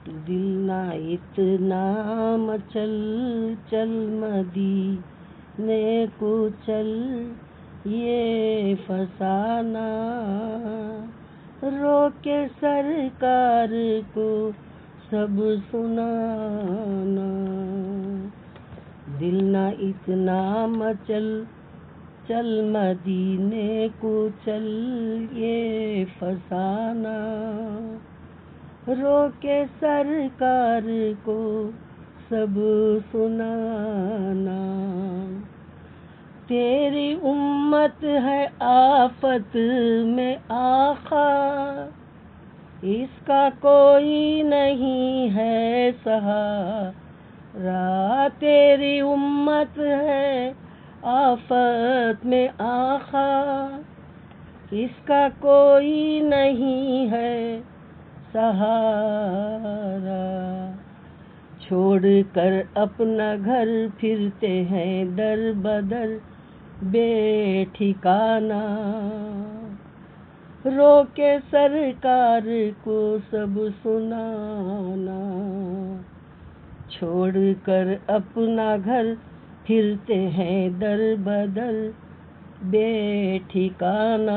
دل نہ اتنا مچل چل مدینے کو چل، یہ فسانہ روکے سرکار کو سب سنانا۔ دل نہ اتنا مچل چل مدینے کو چل، یہ فسانہ روکے سرکار کو سب سنانا۔ تیری امت ہے آفت میں آقا، اس کا کوئی نہیں ہے سہارا۔ تیری امت ہے آفت میں آقا، اس کا کوئی نہیں ہے سہارا۔ چھوڑ کر اپنا گھر پھرتے ہیں در بدر بے ٹھکانہ، روکے سرکار کو سب سنانا۔ چھوڑ کر اپنا گھر پھرتے ہیں در بدر بے ٹھکانہ،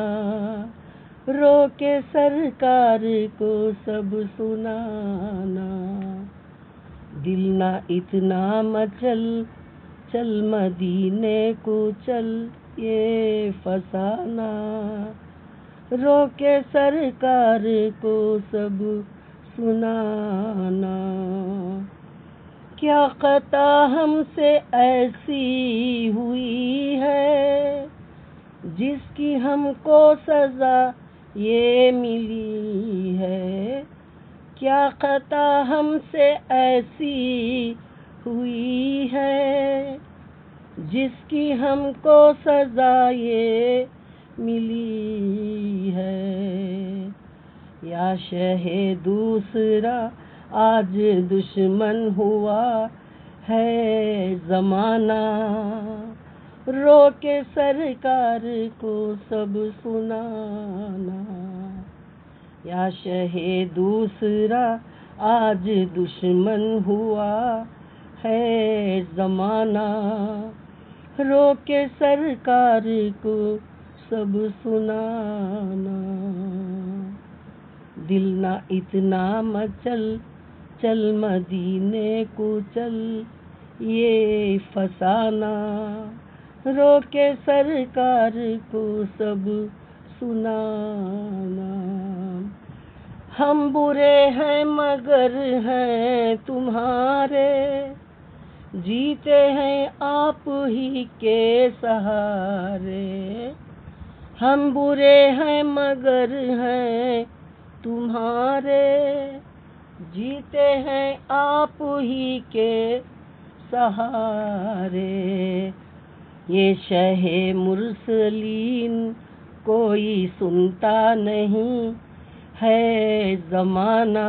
روکے سرکار کو سب سنانا۔ دل نہ اتنا مچل چل مدینے کو چل، یہ فسانہ روکے سرکار کو سب سنانا۔ کیا خطا ہم سے ایسی ہوئی ہے جس کی ہم کو سزا یہ ملی ہے؟ کیا خطا ہم سے ایسی ہوئی ہے جس کی ہم کو سزا یہ ملی ہے؟ یا شہ دوسرا آج دشمن ہوا ہے زمانہ، روکے سرکار کو سب سنانا۔ یا شہ دوسرا آج دشمن ہوا ہے زمانہ، روکے سرکار کو سب سنانا۔ دل نہ اتنا مچل چل مدینے کو چل، یہ فسانہ روکے سرکار کو سب سنانا۔ ہم برے ہیں مگر ہیں تمہارے، جیتے ہیں آپ ہی کے سہارے۔ ہم برے ہیں مگر ہیں تمہارے، جیتے ہیں آپ ہی کے سہارے۔ یہ شہ مرسلین کوئی سنتا نہیں ہے زمانہ،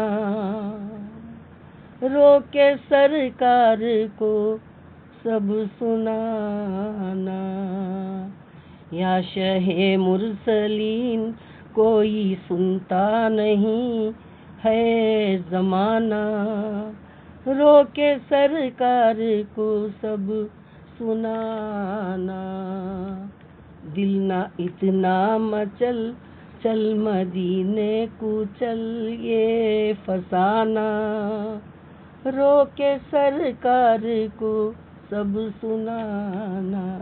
روکے سرکار کو سب سنانا۔ یا شہ مرسلین کوئی سنتا نہیں ہے زمانہ، روکے سرکار کو سب سنانا۔ دل نہ اتنا مچل چل مدینے کو چل، یہ فسانہ روکے سرکار کو سب سنانا۔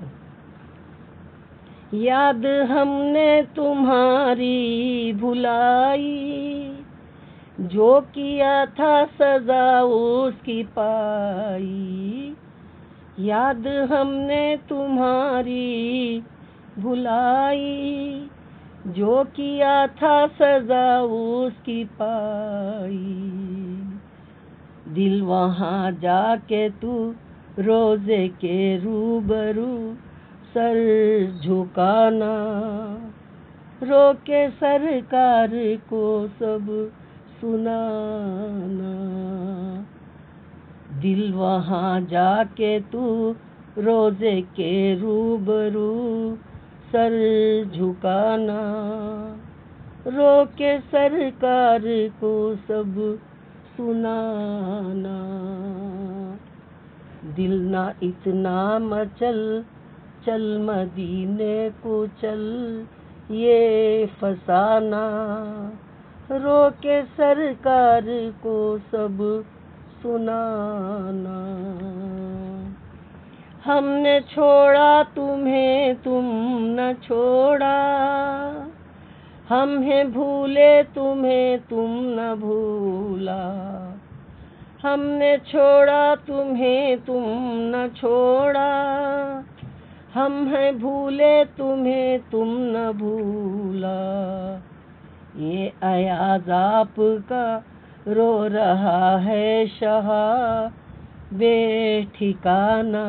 یاد ہم نے تمہاری بھلائی، جو کیا تھا سزا اس کی پائی۔ یاد ہم نے تمہاری بھلائی، جو کیا تھا سزا اس کی پائی۔ دل وہاں جا کے تو روزے کے روبرو سر جھکانا، روکے سرکار کو سب سنانا۔ دل وہاں جا کے تو روزے کے روبرو سر جھکانا، روکے سرکار کو سب سنانا، دل نہ اتنا مچل، چل مدینے کو چل، یہ فسانہ رو کے سرکار کو سب سنانا۔ ہم نے چھوڑا تمہیں تم نہ چھوڑا، ہم ہیں بھولے تمہیں تم نہ بھولا، ہم نے چھوڑا تمہیں تم نہ چھوڑا، ہم ہیں بھولے تمہیں تم نہ بھولا، یہ ایاز آپ کا رو رہا ہے شاہ بے ٹھکانہ،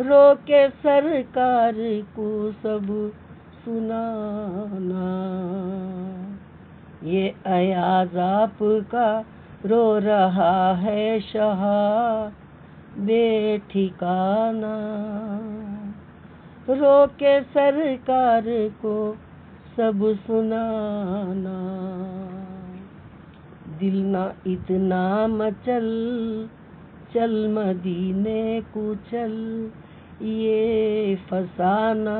رو کے سرکار کو سب سنانا، یہ ایاز آپ کا رو رہا ہے شاہ بے ٹھکانہ، رو کے سرکار کو سب سنانا، دل نہ اتنا مچل، چل مدینے کو چل، یہ فسانہ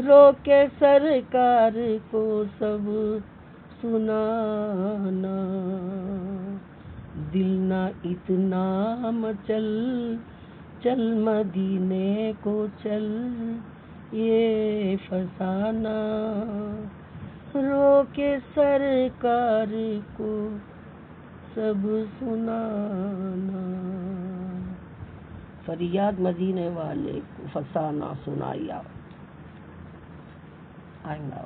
رو کے سرکار کو سب سنانا، دل نہ اتنا مچل، چل مدینے کو چل، یہ فسانہ رو کے سرکار کو سب سنانا، فریاد مدینے والے کو فسانہ سنایا۔ آئندہ